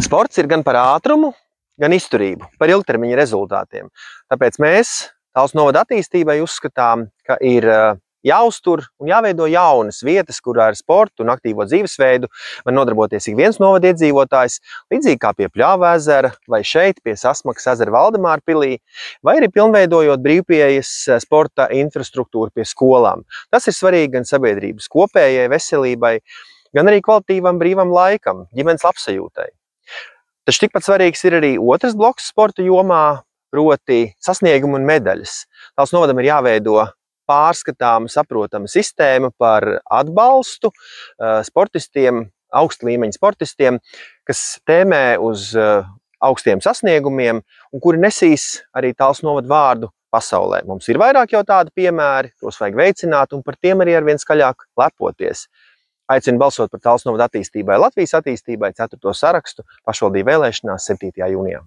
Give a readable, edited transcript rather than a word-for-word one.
Sports ir gan par ātrumu, gan izturību, par ilgtermiņa rezultātiem. Tāpēc mēs Talsu novada attīstībai uzskatām, ka ir jāuztur un jāveido jaunas vietas, kur ar sportu un aktīvo dzīvesveidu var nodarboties ik viens novada iedzīvotājs, līdzīgi kā pie Pļāva ezera vai šeit pie Sasmakas ezera Valdemāra pilī, vai arī pilnveidojot brīvpieejas sporta infrastruktūru pie skolām. Tas ir svarīgi gan sabiedrības kopējai veselībai, gan arī kvalitīvam brīvam laikam, ģimenes labsajūtai. Taču tikpat svarīgs ir arī otrs bloks sporta jomā, proti sasniegumi un medaļas. Talsu novadam ir jāveido pārskatāma, saprotama sistēma par atbalstu sportistiem, augsta līmeņa sportistiem, kas tēmē uz augstiem sasniegumiem un kuri nesīs arī Talsu novada vārdu pasaulē. Mums ir vairāk jau tādi piemēri, tos vajag veicināt un par tiem arī arvien skaļāk lepoties. Aicinu balsot par Talsu novada attīstībai, Latvijas attīstībai 4. sarakstu pašvaldību vēlēšanās 7. jūnijā.